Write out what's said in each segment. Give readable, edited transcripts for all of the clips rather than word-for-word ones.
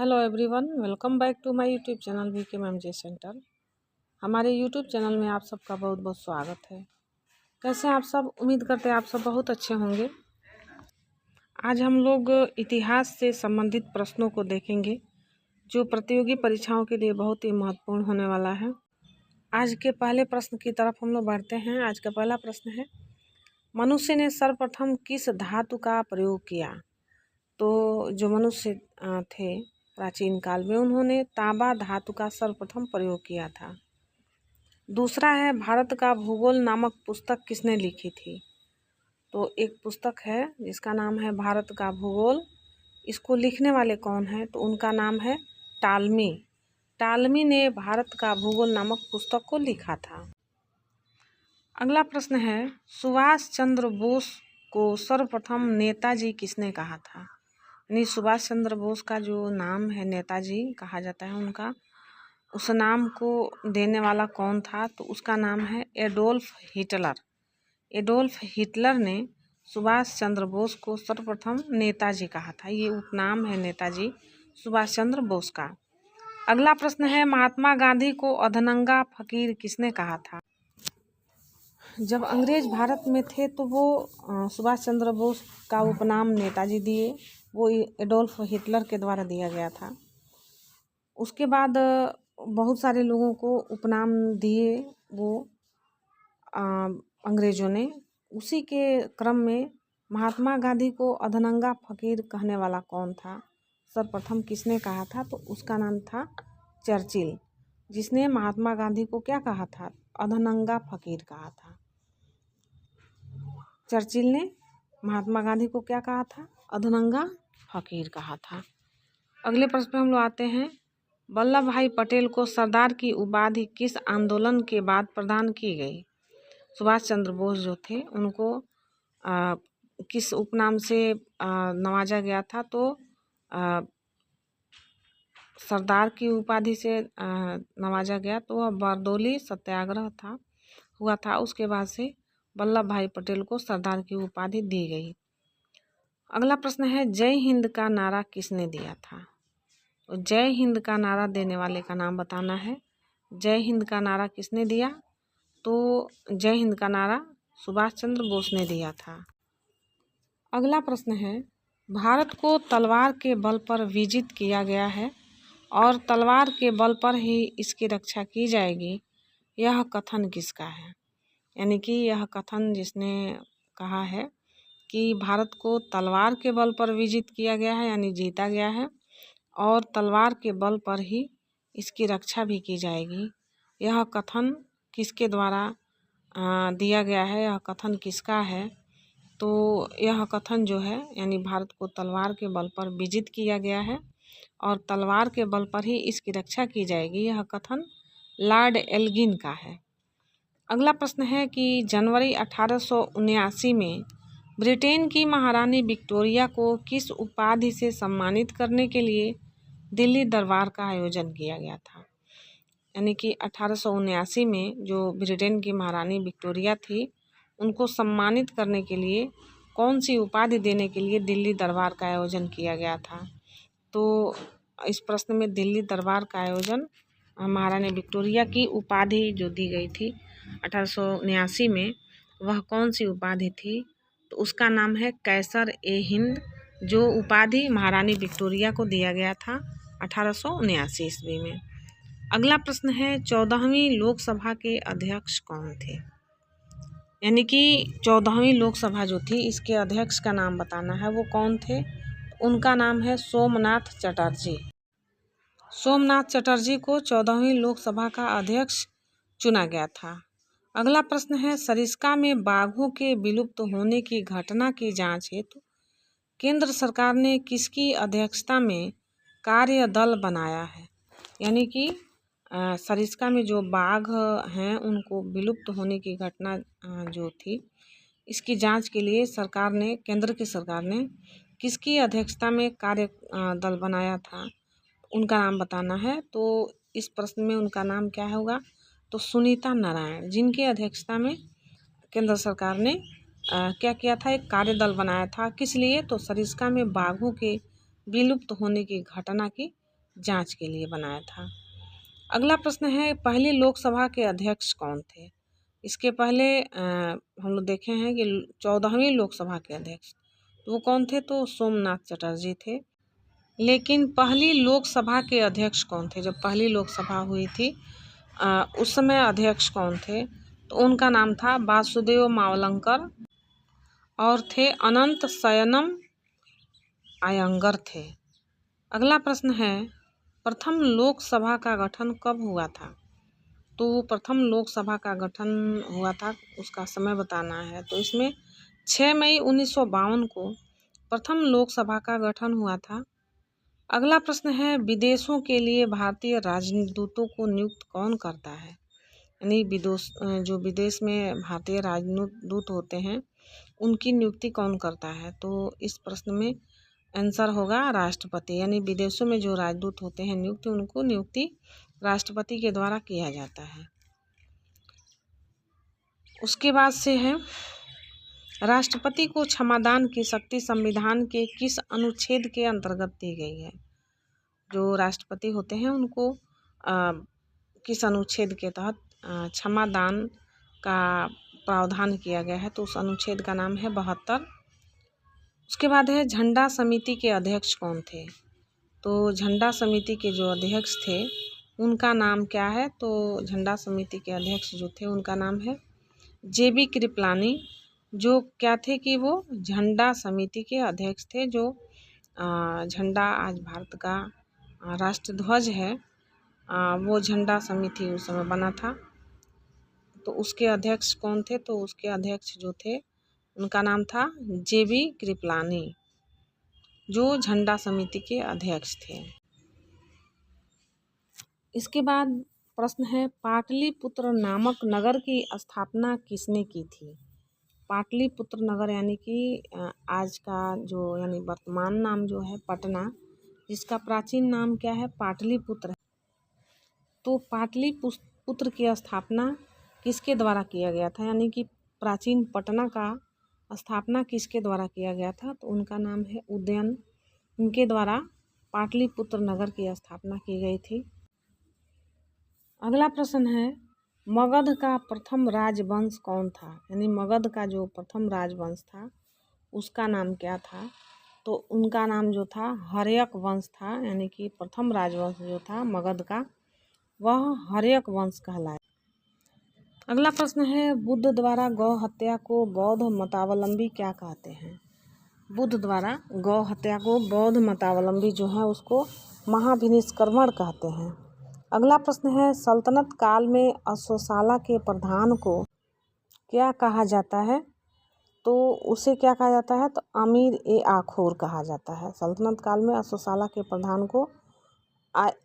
Hello everyone, welcome back to my YouTube channel VK ma'am J centre. हमारे YouTube channel में आप सबका बहुत बहुत स्वागत है। कैसे हैं आप सब? उम्मीद करते हैं आप सब बहुत अच्छे होंगे। आज हम लोग इतिहास से संबंधित प्रश्नों को देखेंगे जो प्रतियोगी परीक्षाओं के लिए बहुत ही महत्वपूर्ण होने वाला है। आज के पहले प्रश्न की तरफ हम लोग बढ़ते हैं। आज का पहला प्रश्न है, मनुष्य ने सर्वप्रथम किस धातु का प्रयोग किया? तो जो मनुष्य थे प्राचीन काल में, उन्होंने तांबा धातु का सर्वप्रथम प्रयोग किया था। दूसरा है, भारत का भूगोल नामक पुस्तक किसने लिखी थी? तो एक पुस्तक है जिसका नाम है भारत का भूगोल। इसको लिखने वाले कौन है? तो उनका नाम है टालमी। टालमी ने भारत का भूगोल नामक पुस्तक को लिखा था। अगला प्रश्न है, सुभाष चंद्र बोस को सर्वप्रथम नेताजी किसने कहा था? यानी सुभाष चंद्र बोस का जो नाम है नेताजी कहा जाता है उनका, उस नाम को देने वाला कौन था? तो उसका नाम है एडोल्फ हिटलर। एडोल्फ हिटलर ने सुभाष चंद्र बोस को सर्वप्रथम नेताजी कहा था। ये उपनाम है नेताजी सुभाष चंद्र बोस का। अगला प्रश्न है, महात्मा गांधी को अधनंगा फकीर किसने कहा था? जब अंग्रेज भारत में थे तो वो सुभाष चंद्र बोस का उपनाम नेताजी दिए, वो एडोल्फ हिटलर के द्वारा दिया गया था। उसके बाद बहुत सारे लोगों को उपनाम दिए वो अंग्रेजों ने। उसी के क्रम में महात्मा गांधी को अधनंगा फकीर कहने वाला कौन था? सर्वप्रथम किसने कहा था? तो उसका नाम था चर्चिल, जिसने महात्मा गांधी को क्या कहा था? अधनंगा फकीर कहा था। चर्चिल ने महात्मा गांधी को क्या कहा था? अधनंगा फकीर कहा था। अगले प्रश्न पे हम लोग आते हैं, वल्लभ भाई पटेल को सरदार की उपाधि किस आंदोलन के बाद प्रदान की गई? सुभाष चंद्र बोस जो थे उनको किस उपनाम से नवाजा गया था? तो सरदार की उपाधि से नवाजा गया। तो वह बारदोली सत्याग्रह हुआ था। उसके बाद से वल्लभ भाई पटेल को सरदार की उपाधि दी गई। अगला प्रश्न है, जय हिंद का नारा किसने दिया था? तो जय हिंद का नारा देने वाले का नाम बताना है। जय हिंद का नारा किसने दिया? तो जय हिंद का नारा सुभाष चंद्र बोस ने दिया था। अगला प्रश्न है, भारत को तलवार के बल पर विजित किया गया है और तलवार के बल पर ही इसकी रक्षा की जाएगी, यह कथन किसका है? यानी कि यह कथन जिसने कहा है कि भारत को तलवार के बल पर विजित किया गया है, यानी जीता गया है, और तलवार के बल पर ही इसकी रक्षा भी की जाएगी, यह कथन किसके द्वारा दिया गया है? यह कथन किसका है? तो यह कथन जो है, यानी भारत को तलवार के बल पर विजित किया गया है और तलवार के बल पर ही इसकी रक्षा की जाएगी, यह कथन लॉर्ड एल्गिन का है। अगला प्रश्न है कि जनवरी 1879 में ब्रिटेन की महारानी विक्टोरिया को किस उपाधि से सम्मानित करने के लिए दिल्ली दरबार का आयोजन किया गया था? यानी कि 1879 में जो ब्रिटेन की महारानी विक्टोरिया थी, उनको सम्मानित करने के लिए कौन सी उपाधि देने के लिए दिल्ली दरबार का आयोजन किया गया था? तो इस प्रश्न में दिल्ली दरबार का आयोजन महारानी विक्टोरिया की उपाधि जो दी गई थी 1879 में, वह कौन सी उपाधि थी? तो उसका नाम है कैसर ए हिंद, जो उपाधि महारानी विक्टोरिया को दिया गया था 1879 ईस्वी में। अगला प्रश्न है, 14वीं लोकसभा के अध्यक्ष कौन थे? यानी कि 14वीं लोकसभा जो थी, इसके अध्यक्ष का नाम बताना है, वो कौन थे? उनका नाम है सोमनाथ चटर्जी। सोमनाथ चटर्जी को 14वीं लोकसभा का अध्यक्ष चुना गया था। अगला प्रश्न है, सरिस्का में बाघों के विलुप्त होने की घटना की जांच हेतु केंद्र सरकार ने किसकी अध्यक्षता में कार्य दल बनाया है? यानी कि सरिस्का में जो बाघ हैं उनको विलुप्त होने की घटना जो थी, इसकी जांच के लिए सरकार ने, केंद्र की सरकार ने किसकी अध्यक्षता में कार्य दल बनाया था? उनका नाम बताना है। तो इस प्रश्न में उनका नाम क्या होगा? तो सुनीता नारायण, जिनकी अध्यक्षता में केंद्र सरकार ने क्या किया था? एक कार्य दल बनाया था। किस लिए? तो सरिस्का में बाघों के विलुप्त होने की घटना की जांच के लिए बनाया था। अगला प्रश्न है, पहली लोकसभा के अध्यक्ष कौन थे? इसके पहले हम लोग देखे हैं कि 14वीं लोकसभा के अध्यक्ष, तो वो कौन थे? तो सोमनाथ चटर्जी थे। लेकिन पहली लोकसभा के अध्यक्ष कौन थे? जब पहली लोकसभा हुई थी उस समय अध्यक्ष कौन थे? तो उनका नाम था वासुदेव मावलंकर और थे अनंत शयनम अयंगर थे। अगला प्रश्न है, प्रथम लोकसभा का गठन कब हुआ था? तो प्रथम लोकसभा का गठन हुआ था, उसका समय बताना है। तो इसमें 6 मई 1952 को प्रथम लोकसभा का गठन हुआ था। अगला प्रश्न है, विदेशों के लिए भारतीय राजदूतों को नियुक्त कौन करता है? यानी जो विदेश में भारतीय राजदूत होते हैं उनकी नियुक्ति कौन करता है? तो इस प्रश्न में आंसर होगा राष्ट्रपति। यानी विदेशों में जो राजदूत होते हैं उनको नियुक्ति राष्ट्रपति के द्वारा किया जाता है। उसके बाद से है, राष्ट्रपति को क्षमादान की शक्ति संविधान के किस अनुच्छेद के अंतर्गत दी गई है? जो राष्ट्रपति होते हैं उनको किस अनुच्छेद के तहत क्षमादान का प्रावधान किया गया है? तो उस अनुच्छेद का नाम है 72। उसके बाद है, झंडा समिति के अध्यक्ष कौन थे? तो झंडा समिति के जो अध्यक्ष थे उनका नाम क्या है? तो झंडा समिति के अध्यक्ष जो थे उनका नाम है JB कृपलानी, जो क्या थे कि वो झंडा समिति के अध्यक्ष थे। जो झंडा आज भारत का राष्ट्र ध्वज है वो झंडा समिति उस समय बना था। तो उसके अध्यक्ष कौन थे? तो उसके अध्यक्ष जो थे उनका नाम था JB कृपलानी, जो झंडा समिति के अध्यक्ष थे। इसके बाद प्रश्न है, पाटलिपुत्र नामक नगर की स्थापना किसने की थी? पाटलिपुत्र नगर यानी कि आज का जो यानी वर्तमान नाम जो है पटना, जिसका प्राचीन नाम क्या है? पाटलिपुत्र। तो पाटलिपुत्र की स्थापना किसके द्वारा किया गया था? यानी कि प्राचीन पटना का स्थापना किसके द्वारा किया गया था? तो उनका नाम है उदयन। उनके द्वारा पाटलिपुत्र नगर की स्थापना की गई थी। अगला प्रश्न है, मगध का प्रथम राजवंश कौन था? यानी मगध का जो प्रथम राजवंश था उसका नाम क्या था? तो उनका नाम जो था हर्यक वंश था। यानी कि प्रथम राजवंश जो था मगध का वह हर्यक वंश कहलाया। अगला प्रश्न है, बुद्ध द्वारा गौ हत्या को बौद्ध मतावलंबी क्या कहते हैं? बुद्ध द्वारा गौ हत्या को बौद्ध मतावलंबी जो है उसको महाविनिष्क्रमण कहते हैं। अगला प्रश्न है, सल्तनत काल में अश्वशाला के प्रधान को क्या कहा जाता है? तो उसे क्या कहा जाता है? तो अमीर ए आखुर कहा जाता है। सल्तनत काल में अश्वशाला के प्रधान को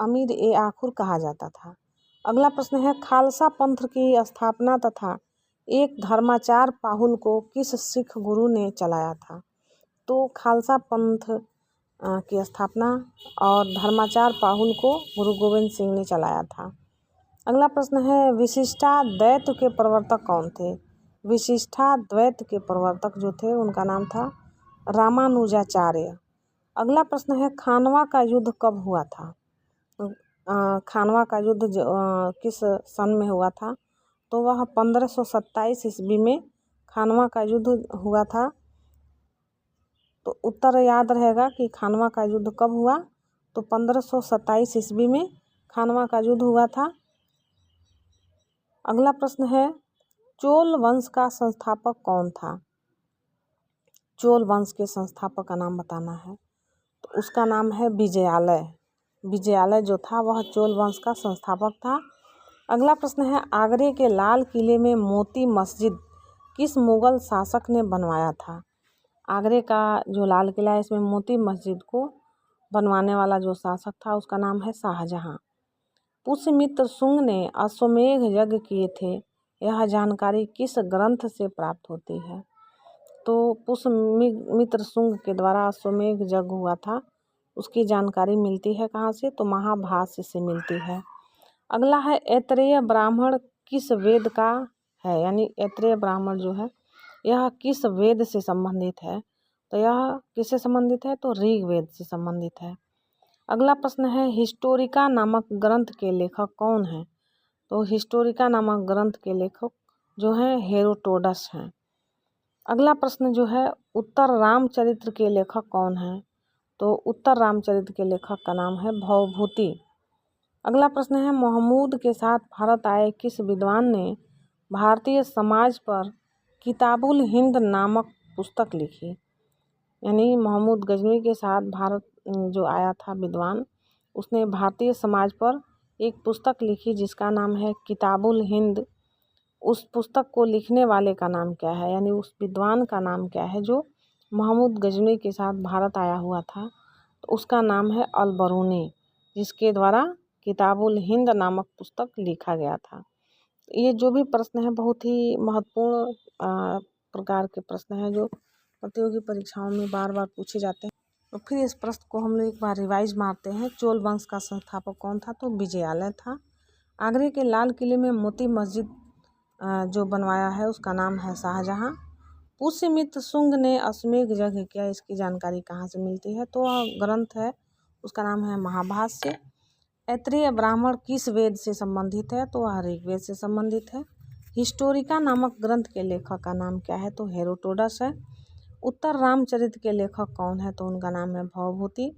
अमीर ए आखुर कहा जाता था। अगला प्रश्न है, खालसा पंथ की स्थापना तथा एक धर्माचार पाहुल को किस सिख गुरु ने चलाया था? तो खालसा पंथ की स्थापना और धर्माचार पाहुल को गुरु गोविंद सिंह ने चलाया था। अगला प्रश्न है, विशिष्टाद्वैत के प्रवर्तक कौन थे? विशिष्टाद्वैत के प्रवर्तक जो थे उनका नाम था रामानुजाचार्य। अगला प्रश्न है, खानवा का युद्ध कब हुआ था? खानवा का युद्ध किस सन में हुआ था? तो वह 1527 ईस्वी में खानवा का युद्ध हुआ था। तो उत्तर याद रहेगा कि खानवा का युद्ध कब हुआ? तो 1527 ईस्वी में खानवा का युद्ध हुआ था। अगला प्रश्न है, चोल वंश का संस्थापक कौन था? चोल वंश के संस्थापक का नाम बताना है। तो उसका नाम है विजयालय। विजयालय जो था वह चोल वंश का संस्थापक था। अगला प्रश्न है, आगरे के लाल किले में मोती मस्जिद किस मुगल शासक ने बनवाया था? आगरे का जो लाल किला है इसमें मोती मस्जिद को बनवाने वाला जो शासक था उसका नाम है शाहजहां। पुष्यमित्र शुंग ने अश्वमेध यज्ञ किए थे, यह जानकारी किस ग्रंथ से प्राप्त होती है? तो पुष्यमित्र शुंग के द्वारा अश्वमेध यज्ञ हुआ था, उसकी जानकारी मिलती है कहाँ से? तो महाभाष्य से मिलती है। अगला है, ऐतरेय ब्राह्मण किस वेद का है? यानी ऐतरेय ब्राह्मण जो है यह किस वेद से संबंधित है? तो यह किससे संबंधित है? तो ऋग्वेद से संबंधित है। अगला प्रश्न है हिस्टोरिका नामक ग्रंथ के लेखक कौन हैं? तो हिस्टोरिका नामक ग्रंथ के लेखक जो हैं हेरोडोटस हैं। अगला प्रश्न जो है उत्तर रामचरित्र के लेखक कौन हैं? तो उत्तर रामचरित्र के लेखक का नाम है भवभूति। अगला प्रश्न है महमूद के साथ भारत आए किस विद्वान ने भारतीय समाज पर किताबुल हिंद नामक पुस्तक लिखी? यानी महमूद गजनवी के साथ भारत जो आया था विद्वान, उसने भारतीय समाज पर एक पुस्तक लिखी जिसका नाम है किताबुल हिंद। उस पुस्तक को लिखने वाले का नाम क्या है, यानी उस विद्वान का नाम क्या है जो महमूद गजनवी के साथ भारत आया हुआ था? तो उसका नाम है अल-बरूनी, जिसके द्वारा किताबुल हिंद नामक पुस्तक लिखा गया था। ये जो भी प्रश्न है बहुत ही महत्वपूर्ण प्रकार के प्रश्न हैं जो प्रतियोगी परीक्षाओं में बार बार पूछे जाते हैं। तो फिर इस प्रश्न को हम लोग एक बार रिवाइज मारते हैं। चोल वंश का संस्थापक कौन था? तो विजयालय था। आगरे के लाल किले में मोती मस्जिद जो बनवाया है उसका नाम है शाहजहां। पुष्यमित्र शुंग ने अश्वमेध यज्ञ किया, इसकी जानकारी कहाँ से मिलती है? तो ग्रंथ है उसका नाम है महाभाष्य। ऐत्रेय ब्राह्मण किस वेद से संबंधित है? तो वह ऋग्वेद से संबंधित है। हिस्टोरिका नामक ग्रंथ के लेखक का नाम क्या है? तो हेरोडोटस है। उत्तर रामचरित्र के लेखक कौन है? तो उनका नाम है भवभूति।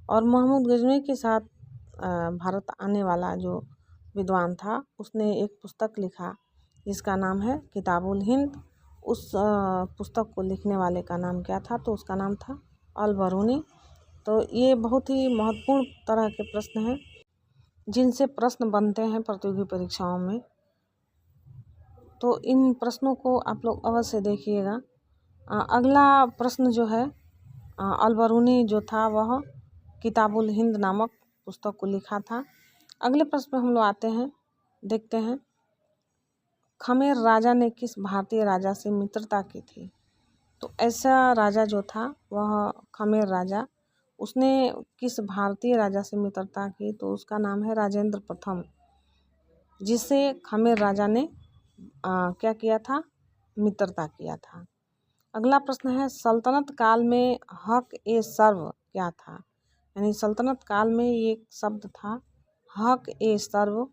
और महमूद गजनवी के साथ भारत आने वाला जो विद्वान था उसने एक पुस्तक लिखा जिसका नाम है किताबुल हिंद। उस पुस्तक को लिखने वाले का नाम क्या था? तो उसका नाम था अल-बरूनी। तो ये बहुत ही महत्वपूर्ण तरह के प्रश्न हैं जिनसे प्रश्न बनते हैं प्रतियोगी परीक्षाओं में। तो इन प्रश्नों को आप लोग अवश्य देखिएगा। अगला प्रश्न जो है अल-बरूनी जो था वह किताबुल हिंद नामक पुस्तक को लिखा था। अगले प्रश्न में हम लोग आते हैं, देखते हैं खमेर राजा ने किस भारतीय राजा से मित्रता की थी? तो ऐसा राजा जो था वह खमेर राजा, उसने किस भारतीय राजा से मित्रता की? तो उसका नाम है राजेंद्र प्रथम, जिससे खमेर राजा ने क्या किया था? मित्रता किया था। अगला प्रश्न है सल्तनत काल में हक ए सर्व क्या था? यानी सल्तनत काल में ये शब्द था हक ए सर्व,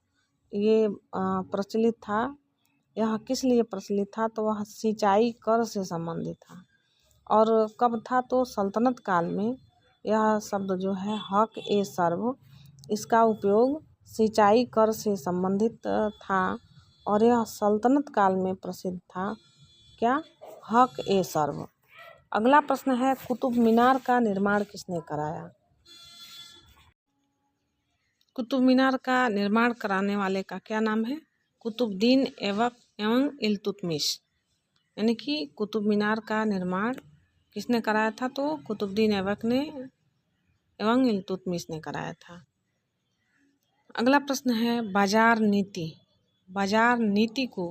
ये प्रचलित था। यह किस लिए प्रचलित था? तो वह सिंचाई कर से संबंधित था। और कब था? तो सल्तनत काल में यह शब्द जो है हक ए सर्व, इसका उपयोग सिंचाई कर से संबंधित था और यह सल्तनत काल में प्रसिद्ध था। क्या? हक ए सर्व। अगला प्रश्न है कुतुब मीनार का निर्माण किसने कराया? कुतुब मीनार का निर्माण कराने वाले का क्या नाम है? कुतुबुद्दीन एवं इल्तुतमिश। यानी कि कुतुब मीनार का निर्माण किसने कराया था? तो कुतुबुद्दीन ऐबक ने एवं इल्तुतमिश ने कराया था। अगला प्रश्न है बाजार नीति। बाजार नीति को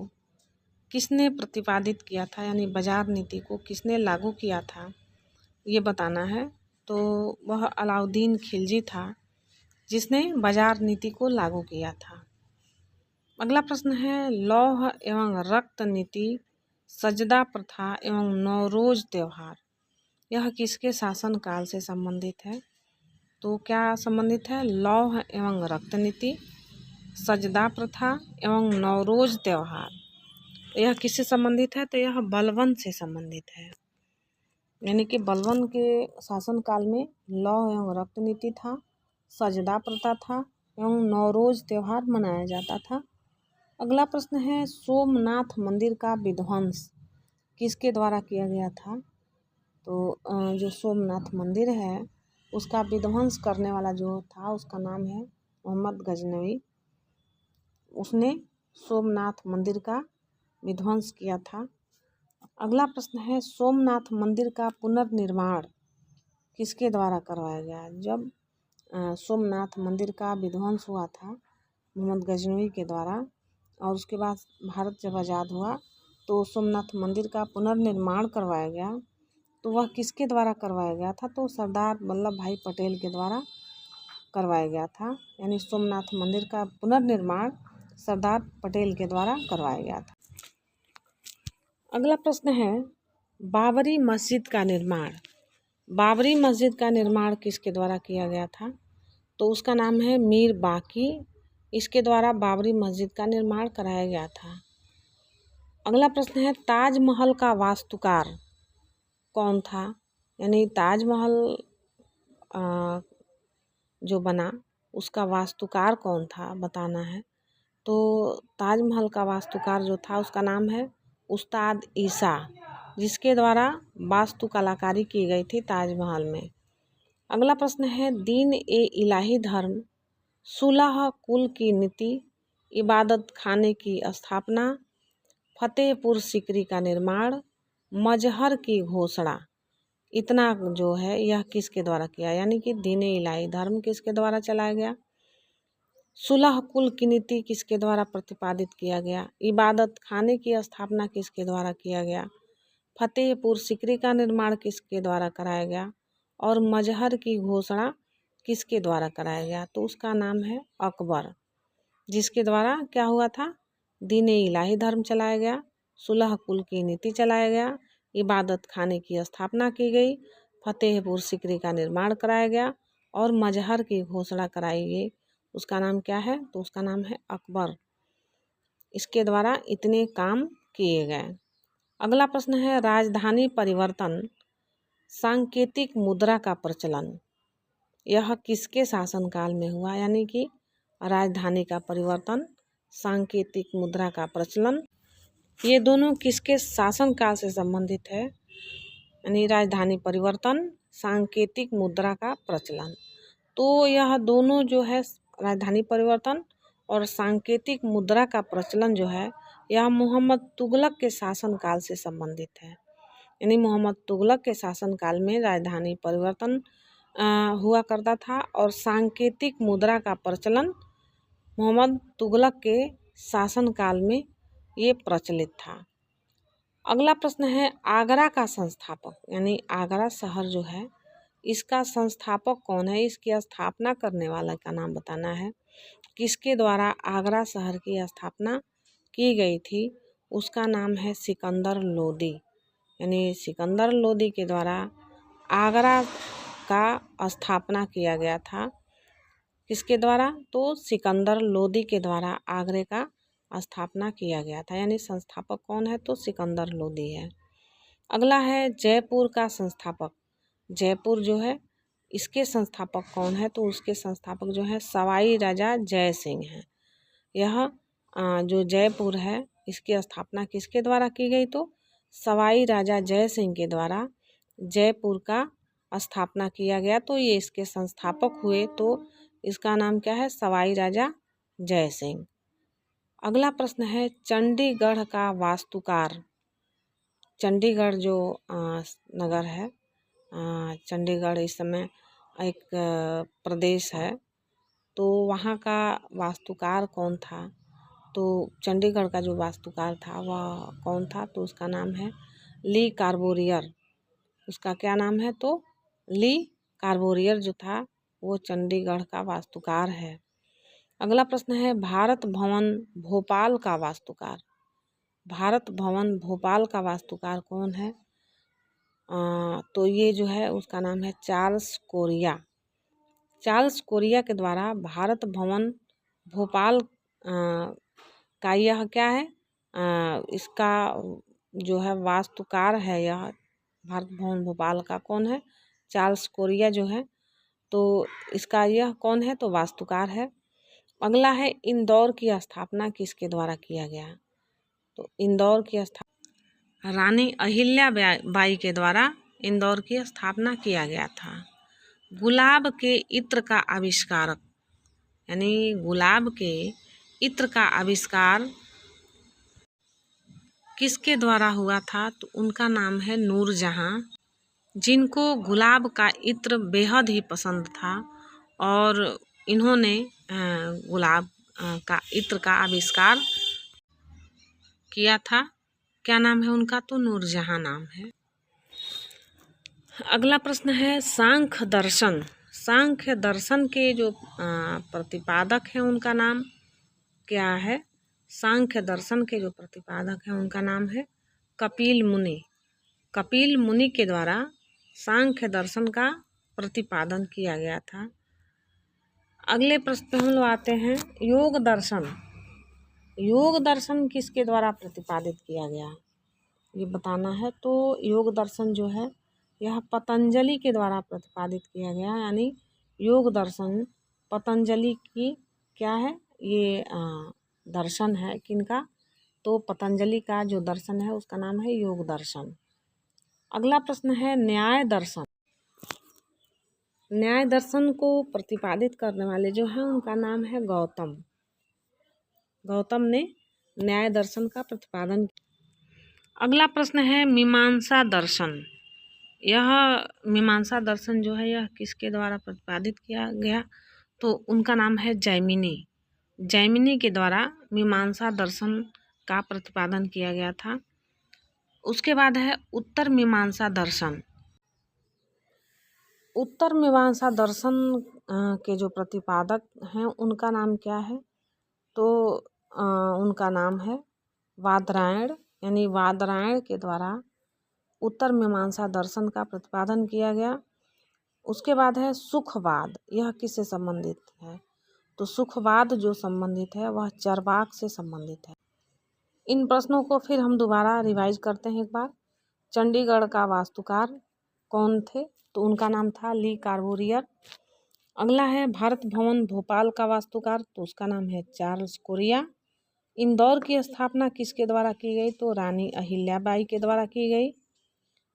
किसने प्रतिपादित किया था? यानी बाजार नीति को किसने लागू किया था ये बताना है। तो वह अलाउद्दीन खिलजी था जिसने बाजार नीति को लागू किया था। अगला प्रश्न है लौह एवं रक्त नीति, सजदा प्रथा एवं नौरोज त्यौहार यह किसके शासन काल से संबंधित है? तो क्या संबंधित है? लौह एवं रक्त नीति, सजदा प्रथा एवं नौरोज त्यौहार यह किससे संबंधित है? तो यह बलबन से संबंधित है। यानी कि बलबन के शासन काल में लौह एवं रक्त नीति था, सजदा प्रथा था एवं नौरोज त्यौहार मनाया जाता था। अगला प्रश्न है सोमनाथ मंदिर का विध्वंस किसके द्वारा किया गया था? तो जो सोमनाथ मंदिर है उसका विध्वंस करने वाला जो था उसका नाम है मोहम्मद गजनवी। उसने सोमनाथ मंदिर का विध्वंस किया था। अगला प्रश्न है सोमनाथ मंदिर का पुनर्निर्माण किसके द्वारा करवाया गया? जब सोमनाथ मंदिर का विध्वंस हुआ था मोहम्मद गजनवी के द्वारा और उसके बाद भारत जब आज़ाद हुआ तो सोमनाथ मंदिर का पुनर्निर्माण करवाया गया। तो वह किसके द्वारा करवाया गया था? तो सरदार वल्लभ भाई पटेल के द्वारा करवाया गया था। यानी सोमनाथ मंदिर का पुनर्निर्माण सरदार पटेल के द्वारा करवाया गया था। अगला प्रश्न है बाबरी मस्जिद का निर्माण। बाबरी मस्जिद का निर्माण किसके द्वारा किया गया था? तो उसका नाम है मीर बाकी। इसके द्वारा बाबरी मस्जिद का निर्माण कराया गया था। अगला प्रश्न है ताजमहल का वास्तुकार कौन था? यानी ताजमहल जो बना उसका वास्तुकार कौन था बताना है। तो ताजमहल का वास्तुकार जो था उसका नाम है उस्ताद ईसा, जिसके द्वारा वास्तु कलाकारी की गई थी ताजमहल में। अगला प्रश्न है दीन ए इलाही धर्म, सुलह कुल की नीति, इबादत खाने की स्थापना, फतेहपुर सीकरी का निर्माण, मजहर की घोषणा, इतना जो है यह किसके द्वारा किया? यानी कि दीन ए इलाही धर्म किसके द्वारा चलाया गया, सुलह कुल की नीति किसके द्वारा प्रतिपादित किया गया, इबादत खाने की स्थापना किसके द्वारा किया गया, फतेहपुर सीकरी का निर्माण किसके द्वारा कराया गया और मजहर की घोषणा किसके द्वारा कराया गया? तो उसका नाम है अकबर, जिसके द्वारा क्या हुआ था? दीन ए इलाही धर्म चलाया गया, सुलह कुल की नीति चलाया गया, इबादत खाने की स्थापना की गई, फतेहपुर सीकरी का निर्माण कराया गया और मजहर की घोषणा कराई गई। उसका नाम क्या है? तो उसका नाम है अकबर। इसके द्वारा इतने काम किए गए। अगला प्रश्न है राजधानी परिवर्तन, सांकेतिक मुद्रा का प्रचलन, यह किसके शासनकाल में हुआ? यानी कि राजधानी का परिवर्तन, सांकेतिक मुद्रा का प्रचलन, ये दोनों किसके शासनकाल से संबंधित है? यानी राजधानी परिवर्तन, सांकेतिक मुद्रा का प्रचलन। तो यह दोनों जो है राजधानी परिवर्तन और सांकेतिक मुद्रा का प्रचलन जो है यह मोहम्मद तुगलक के शासनकाल से संबंधित है। यानी मोहम्मद तुगलक के शासनकाल में राजधानी परिवर्तन हुआ करता था और सांकेतिक मुद्रा का प्रचलन मोहम्मद तुगलक के शासनकाल में ये प्रचलित था। अगला प्रश्न है आगरा का संस्थापक, यानी आगरा शहर जो है इसका संस्थापक कौन है? इसकी स्थापना करने वाला का नाम बताना है। किसके द्वारा आगरा शहर की स्थापना की गई थी? उसका नाम है सिकंदर लोदी। यानी सिकंदर लोदी के द्वारा आगरा का स्थापना किया गया था। किसके द्वारा? तो सिकंदर लोदी के द्वारा आगरे का स्थापना किया गया था। यानी संस्थापक कौन है? तो सिकंदर लोदी है। अगला है जयपुर का संस्थापक। जयपुर जो है इसके संस्थापक कौन है? तो उसके संस्थापक जो है सवाई राजा जय सिंह हैं। यह जो जयपुर है इसकी स्थापना किसके द्वारा की गई? तो सवाई राजा जय सिंह के द्वारा जयपुर का स्थापना किया गया। तो ये इसके संस्थापक हुए। तो इसका नाम क्या है? सवाई राजा जय सिंह। अगला प्रश्न है चंडीगढ़ का वास्तुकार। चंडीगढ़ जो नगर है, चंडीगढ़ इस समय एक प्रदेश है, तो वहाँ का वास्तुकार कौन था? तो चंडीगढ़ का जो वास्तुकार था वह कौन था? तो उसका नाम है ली कार्बोरियर। उसका क्या नाम है? तो ली कार्बोरियर जो था वो चंडीगढ़ का वास्तुकार है। अगला प्रश्न है भारत भवन भोपाल का वास्तुकार। भारत भवन भोपाल का वास्तुकार कौन है? तो ये जो है उसका नाम है चार्ल्स कोरिया। चार्ल्स कोरिया के द्वारा भारत भवन भोपाल का यह क्या है? इसका जो है वास्तुकार है, यह भारत भवन भोपाल का कौन है? चार्ल्स कोरिया जो है, तो इसका यह कौन है? तो वास्तुकार है। अगला है इंदौर की स्थापना किसके द्वारा किया गया? तो इंदौर की स्थापना रानी अहिल्या बाई के द्वारा इंदौर की स्थापना किया गया था। गुलाब के इत्र का आविष्कारक, यानी गुलाब के इत्र का आविष्कार किसके द्वारा हुआ था? तो उनका नाम है नूरजहां, जिनको गुलाब का इत्र बेहद ही पसंद था और इन्होंने गुलाब का इत्र का आविष्कार किया था। क्या नाम है उनका? तो नूरजहां नाम है। अगला प्रश्न है सांख्य दर्शन। सांख्य दर्शन के जो प्रतिपादक हैं उनका नाम क्या है? सांख्य दर्शन के जो प्रतिपादक हैं उनका नाम है कपिल मुनि। कपिल मुनि के द्वारा सांख्य दर्शन का प्रतिपादन किया गया था। अगले प्रश्न पे हम लोग आते हैं, योग दर्शन। योग दर्शन किसके द्वारा प्रतिपादित किया गया ये बताना है। तो योग दर्शन जो है यह पतंजलि के द्वारा प्रतिपादित किया गया, यानी योग दर्शन पतंजलि की क्या है, ये दर्शन है किनका, तो पतंजलि का जो दर्शन है उसका नाम है योग दर्शन। अगला प्रश्न है, न्याय दर्शन। न्याय दर्शन को प्रतिपादित करने वाले जो हैं उनका नाम है गौतम। गौतम ने न्याय दर्शन का प्रतिपादन। अगला प्रश्न है, मीमांसा दर्शन। यह मीमांसा दर्शन जो है यह किसके द्वारा प्रतिपादित किया गया, तो उनका नाम है जैमिनी। जैमिनी के द्वारा मीमांसा दर्शन का प्रतिपादन किया गया था। उसके बाद है उत्तर मीमांसा दर्शन। उत्तर मीमांसा दर्शन के जो प्रतिपादक हैं उनका नाम क्या है, तो उनका नाम है वादरायण, यानी वादरायण के द्वारा उत्तर मीमांसा दर्शन का प्रतिपादन किया गया। उसके बाद है सुखवाद। यह किससे संबंधित है, तो सुखवाद जो संबंधित है वह चरवाक से संबंधित है। इन प्रश्नों को फिर हम दोबारा रिवाइज करते हैं एक बार। चंडीगढ़ का वास्तुकार कौन थे, तो उनका नाम था ली कार्बोरियर। अगला है भारत भवन भोपाल का वास्तुकार, तो उसका नाम है चार्ल्स कोरिया। इंदौर की स्थापना किसके द्वारा की गई, तो रानी अहिल्याबाई के द्वारा की गई।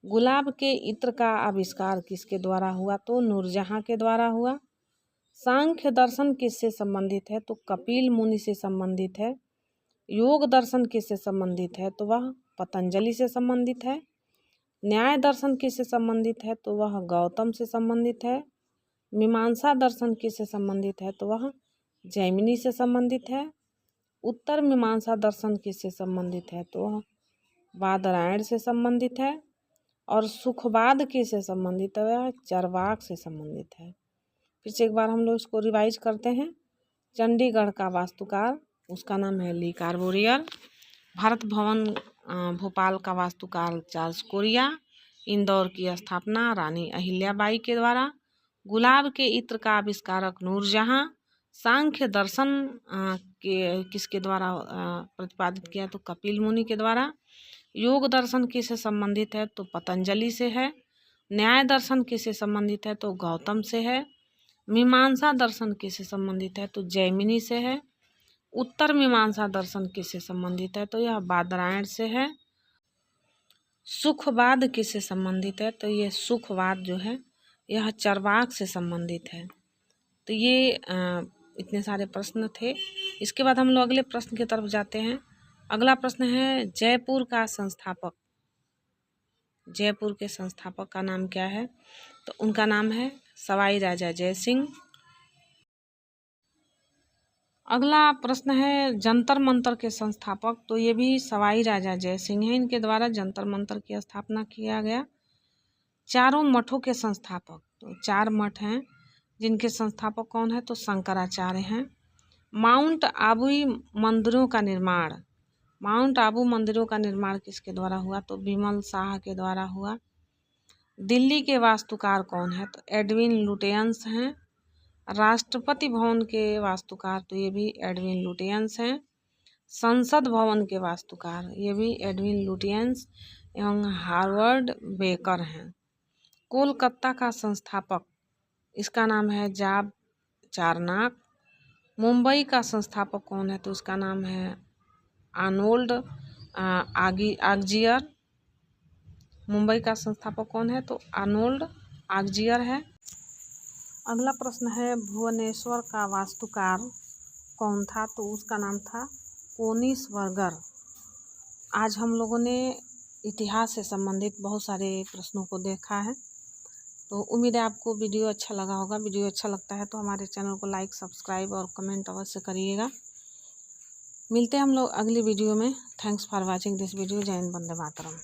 गुलाब के इत्र का आविष्कार किसके द्वारा हुआ, तो नूरजहां के द्वारा हुआ। सांख्य दर्शन किससे संबंधित है, तो कपिल मुनि से संबंधित है। योग दर्शन किससे संबंधित है, तो वह पतंजलि से संबंधित है। न्याय दर्शन किससे संबंधित है, तो वह गौतम से संबंधित है। मीमांसा दर्शन किससे संबंधित है, तो वह जैमिनी से संबंधित है। उत्तर मीमांसा दर्शन किससे संबंधित है, तो वह वादरायण से संबंधित है। और सुखवाद किससे संबंधित है, वह चरवाक से संबंधित है। फिर से एक बार हम लोग इसको रिवाइज करते हैं। चंडीगढ़ का वास्तुकार उसका नाम है ली कार्बोरियर। भारत भवन भोपाल का वास्तुकार चार्ल्स कोरिया। इंदौर की स्थापना रानी अहिल्याबाई के द्वारा। गुलाब के इत्र का आविष्कारक नूरजहां। सांख्य दर्शन के किसके द्वारा प्रतिपादित किया, तो कपिल मुनि के द्वारा। योग दर्शन किससे संबंधित है, तो पतंजलि से है। न्याय दर्शन किससे संबंधित है, तो गौतम से है। मीमांसा दर्शन किससे संबंधित है, तो जैमिनी से है। उत्तर मीमांसा दर्शन किससे संबंधित है, तो यह वादरायण से है। सुखवाद किससे संबंधित है, तो ये सुखवाद जो है यह चरवाक से संबंधित है। तो ये इतने सारे प्रश्न थे। इसके बाद हम लोग अगले प्रश्न की तरफ जाते हैं। अगला प्रश्न है, जयपुर का संस्थापक। जयपुर के संस्थापक का नाम क्या है, तो उनका नाम है सवाई राजा जय सिंह। अगला प्रश्न है, जंतर मंतर के संस्थापक, तो ये भी सवाई राजा जय सिंह हैं। इनके द्वारा जंतर मंतर की स्थापना किया गया। चारों मठों के संस्थापक, तो 4 मठ हैं जिनके संस्थापक कौन है, तो शंकराचार्य हैं। माउंट आबू मंदिरों का निर्माण। माउंट आबू मंदिरों का निर्माण किसके द्वारा हुआ, तो विमल शाह के द्वारा हुआ। दिल्ली के वास्तुकार कौन है, तो एडविन लुटियंस हैं। राष्ट्रपति भवन के वास्तुकार, तो ये भी एडविन लुटियंस हैं। संसद भवन के वास्तुकार ये भी एडविन लुटियंस एवं हार्वर्ड बेकर हैं। कोलकाता का संस्थापक इसका नाम है जाब चारनाक। मुंबई का संस्थापक कौन है, तो उसका नाम है आर्नोल्ड आगजियर। मुंबई का संस्थापक कौन है, तो आर्नोल्ड आगजियर है। अगला प्रश्न है, भुवनेश्वर का वास्तुकार कौन था, तो उसका नाम था कोनिसबर्गर। आज हम लोगों ने इतिहास से संबंधित बहुत सारे प्रश्नों को देखा है। तो उम्मीद है आपको वीडियो अच्छा लगा होगा। वीडियो अच्छा लगता है तो हमारे चैनल को लाइक, सब्सक्राइब और कमेंट अवश्य करिएगा। मिलते हैं हम लोग अगली वीडियो में। Thanks for watching this video. जय हिंद, वंदे मातरम।